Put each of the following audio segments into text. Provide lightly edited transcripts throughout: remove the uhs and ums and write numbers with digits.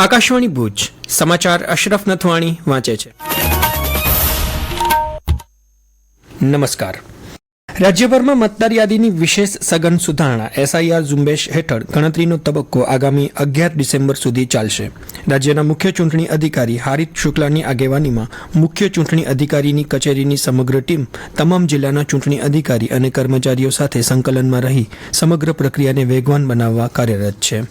આકાશવાણી ભુજ સમાચાર અશરફ નથવાણી વાંચે છે. નમસ્કાર. રાજ્યભરમાં મતદાર યાદીની વિશેષ સઘન સુધારણા એસઆઈઆર ઝુંબેશ હેઠળ ગણતરીનો તબક્કો આગામી 11 ડિસેમ્બર સુધી ચાલશે. રાજ્યના મુખ્ય ચૂંટણી અધિકારી હારિત શુક્લાની આગેવાનીમાં મુખ્ય ચૂંટણી અધિકારીની કચેરીની સમગ્ર ટીમ તમામ જિલ્લાના ચૂંટણી અધિકારી અને કર્મચારીઓ સાથે સંકલનમાં રહી સમગ્ર પ્રક્રિયાને વેગવાન બનાવવા કાર્યરત છે.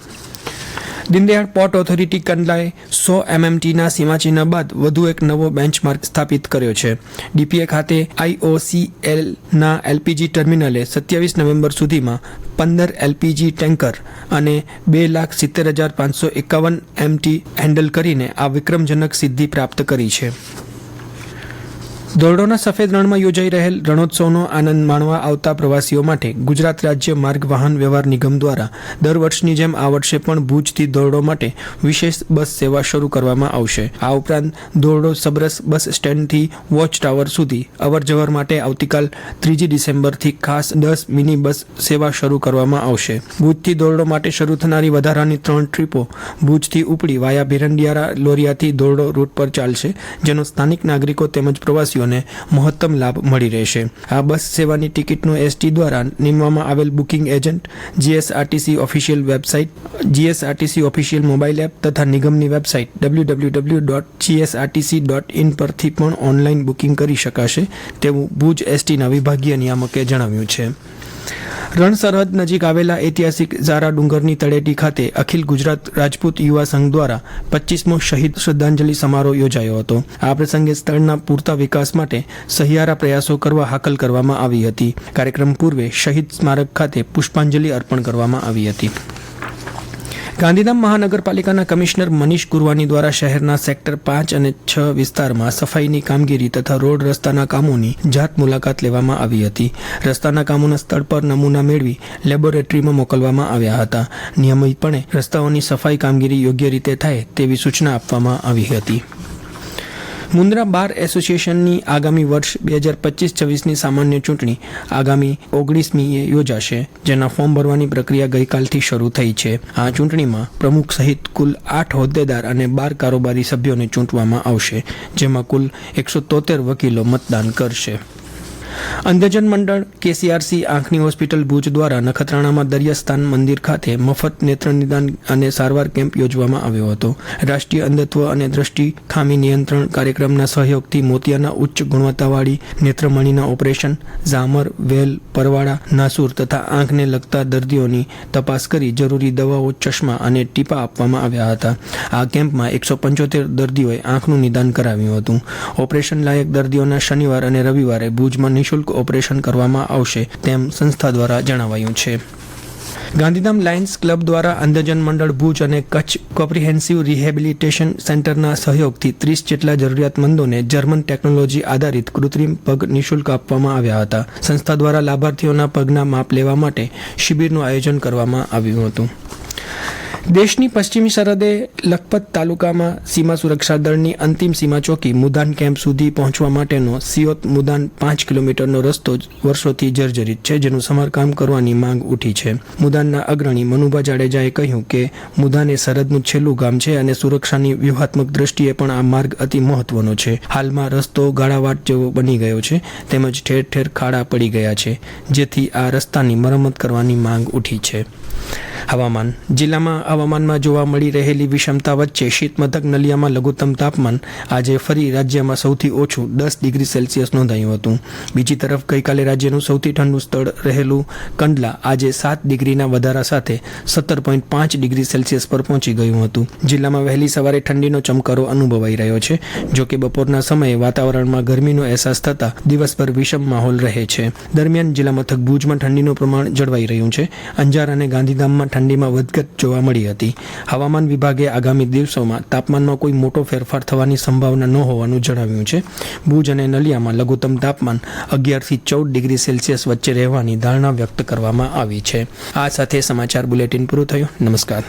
દીનદયાળ પોર્ટ ઓથોરિટી કંડલાએ 100 MMTના સીમાચિહ્ન બાદ વધુ એક નવો બેન્ચમાર્ક સ્થાપિત કર્યો છે. ડીપીએ ખાતે IOCLના LPG ટર્મિનલે 27 નવેમ્બર સુધીમાં 15 LPG ટેન્કર અને 2,70,551 MT હેન્ડલ કરીને આ વિક્રમજનક સિદ્ધિ પ્રાપ્ત કરી છે. ધોરડોના સફેદ રણમાં યોજાઈ રહેલ રણોત્સવનો આનંદ માણવા આવતા પ્રવાસીઓ માટે ગુજરાત રાજ્ય માર્ગ વાહન વ્યવહાર નિગમ દ્વારા દર વર્ષની જેમ આ વર્ષે પણ ભુજથી ધોરડો માટે વિશેષ બસ સેવા શરૂ કરવામાં આવશે. આ ઉપરાંત ધોરડો સબરસ બસ સ્ટેન્ડથી વોચ ટાવર સુધી અવરજવર માટે આવતીકાલ 3 ડિસેમ્બરથી ખાસ 10 મિની બસ સેવા શરૂ કરવામાં આવશે. ભુજથી ધોરડો માટે શરૂ થનારી વધારાની 3 ટ્રીપો ભુજથી ઉપડી વાયા ભેરંડિયારા લોરિયાથી ધોરડો રૂટ પર ચાલશે, જેનો સ્થાનિક નાગરિકો તેમજ પ્રવાસીઓ મહત્તમ લાભ મળી રહેશે. આ બસ સેવાની ટિકિટનું એસટી દ્વારા નીમવામાં આવેલ booking agent, GSRTC official website, GSRTC official mobile app તથા નિગમની વેબસાઇટ www.gsrtc.in પરથી પણ ઓનલાઈન બુકિંગ કરી શકાશે તેવું ભુજ એસટીના વિભાગીય નિયામકે જણાવ્યું છે. રણ સરહદ નજીક આવેલા ઐતિહાસિક ઝારા ડુંગરની તળેટી ખાતે અખિલ ગુજરાત રાજપૂત યુવા સંઘ દ્વારા 25મો શહીદ શ્રદ્ધાંજલિ સમારોહ યોજાયો હતો. આ પ્રસંગે સ્થળના પૂરતા વિકાસ માટે સહિયારા પ્રયાસો કરવા હાકલ કરવામાં આવી હતી. કાર્યક્રમ પૂર્વે શહીદ સ્મારક ખાતે પુષ્પાંજલિ અર્પણ કરવામાં આવી હતી. ગાંધીધામ મહાનગરપાલિકાના કમિશનર મનીષ ગુરવાની દ્વારા શહેરના સેક્ટર 5 અને 6 વિસ્તારમાં સફાઈની કામગીરી તથા રોડ રસ્તાના કામોની જાત મુલાકાત લેવામાં આવી હતી. રસ્તાના કામોના સ્થળ પર નમૂના મેળવી લેબોરેટરીમાં મોકલવામાં આવ્યા હતા. નિયમિતપણે રસ્તાઓની સફાઈ કામગીરી યોગ્ય રીતે થાય તેવી સૂચના આપવામાં આવી હતી. મુન્દ્રા બાર એસોસિએશનની આગામી વર્ષ 2025-26ની સામાન્ય ચૂંટણી આગામી 19મીએ યોજાશે, જેના ફોર્મ ભરવાની પ્રક્રિયા ગઈકાલથી શરૂ થઈ છે. આ ચૂંટણીમાં પ્રમુખ સહિત કુલ 8 હોદ્દેદાર અને 12 કારોબારી સભ્યોને ચૂંટવામાં આવશે, જેમાં કુલ 173 વકીલો મતદાન કરશે. અંધજન મંડળ KCRC આંખની હોસ્પિટલ ભુજ દ્વારા નખત્રાણામાં દરિયાસ્થાન મંદિર ખાતે મફત નેત્ર નિદાન અને સારવાર કેમ્પ યોજવામાં આવ્યો હતો. રાષ્ટ્રીય અંધત્વ અને દ્રષ્ટિ ખામી નિયંત્રણ કાર્યક્રમના સહયોગથી મોતિયાના ઉચ્ચ ગુણવત્તાવાળી નેત્રમણીના ઓપરેશન, ઝામર, વેલ, પરવાળા, નાસુર તથા આંખને લગતા દર્દીઓની તપાસ કરી જરૂરી દવાઓ, ચશ્મા અને ટીપા આપવામાં આવ્યા હતા. આ કેમ્પમાં 175 દર્દીઓએ આંખનું નિદાન કરાવ્યું હતું. ઓપરેશન લાયક દર્દીઓના શનિવાર અને રવિવારે ભુજમાં નિઃશુલ્ક ઓપરેશન કરવામાં આવશે તેમ સંસ્થા દ્વારા જણાવાયું છે. ગાંધીધામ લાયન્સ ક્લબ દ્વારા અંધજન મંડળ ભુજ અને કચ્છ કોમ્પ્રિહેન્સિવ રિહેબિલિટેશન સેન્ટરના સહયોગથી 30 જેટલા જરૂરિયાતમંદોને જર્મન ટેકનોલોજી આધારિત કૃત્રિમ પગ નિઃશુલ્ક આપવામાં આવ્યા હતા. સંસ્થા દ્વારા લાભાર્થીઓના પગના માપ લેવા માટે શિબિરનું આયોજન કરવામાં આવ્યું હતું. દેશની પશ્ચિમી સરહદે લખપત તાલુકામાં સીમા સુરક્ષા દળની અંતિમ સીમા ચોકી મુદાન કેમ્પ સુધી પહોંચવા માટેનો સિયોત મુદાન 5 કિલોમીટરનો રસ્તો વર્ષોથી જર્જરિત છે, જેનું સમારકામ કરવાની માંગ ઉઠી છે. મુદાનના અગ્રણી મનુભા જાડેજાએ કહ્યું કે મુદાન એ સરહદનું છેલ્લું ગામ છે અને સુરક્ષાની વ્યૂહાત્મક દ્રષ્ટિએ પણ આ માર્ગ અતિ મહત્વનો છે. હાલમાં રસ્તો ગાળાવાટ જેવો બની ગયો છે, તેમજ ઠેર ઠેર ખાડા પડી ગયા છે, જેથી આ રસ્તાની મરમ્મત કરવાની માંગ ઉઠી છે. હવામાન. જિલ્લામાં હવામાનમાં જોવા મળી રહેલી વિષમતા વચ્ચે શીતમથક નલિયામાં લઘુત્તમ તાપમાન આજે ફરી રાજ્યમાં સૌથી ઓછું 10 ડિગ્રી સેલ્સિયસ નોંધાયું હતું. બીજી તરફ ગઈકાલે રાજ્યનું સૌથી ઠંડુ સ્થળ રહેલું કંડલા આજે 7 ડિગ્રીના વધારા સાથે 17.5 ડિગ્રી સેલ્સિયસ પર પહોંચી ગયું હતું. જિલ્લામાં વહેલી સવારે ઠંડીનો ચમકારો અનુભવાઈ રહ્યો છે. જોકે બપોરના સમયે વાતાવરણમાં ગરમીનો અહેસાસ થતાં દિવસભર વિષમ માહોલ રહે છે. દરમિયાન જિલ્લા મથક ભુજમાં ઠંડીનું પ્રમાણ જળવાઈ રહ્યું છે. અંજાર અને ગાંધીધામમાં ઠંડીમાં વધઘટ જોવા મળી હતી. હવામાન વિભાગે આગામી દિવસોમાં તાપમાનમાં કોઈ મોટો ફેરફાર થવાની સંભાવના ન હોવાનું જણાવ્યું છે. ભુજ અને નલિયામાં લઘુત્તમ તાપમાન 11 થી 14 ડિગ્રી સેલ્સિયસ વચ્ચે રહેવાની ધારણા વ્યક્ત કરવામાં આવી છે. આ સાથે સમાચાર બુલેટિન પૂરું થયું. નમસ્કાર.